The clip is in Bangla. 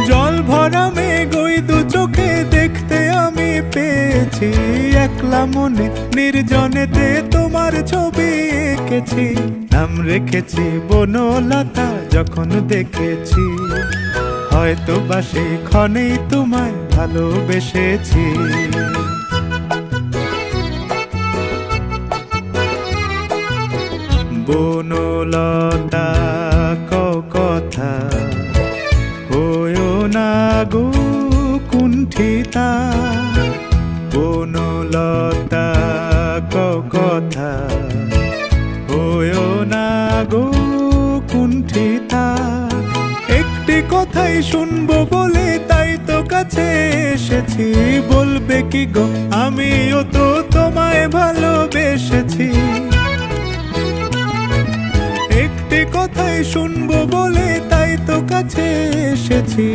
জল ভরা মেঘ ওই দু চোখে দেখতে আমি পেয়েছি, একলা মনে নির্জনেতে তোমার ছবি এঁকেছি। নাম রেখেছি বনলতা যখন দেখেছি, হয়তো বা সেই ক্ষণেই তোমায় ভালোবেসেছি। বনলতা কথা হয়ো না গো কুণ্ঠিতা, বনলতা কথা হয়ো না গো কুণ্ঠিতা। একটি কথাই শুনবো বলে তাই তো কাছে এসেছি, বলবে কি গো আমিও তো তোমায় ভালোবেসেছি। একটি কথাই শুনবো বলে তাই তো কাছে এসেছি,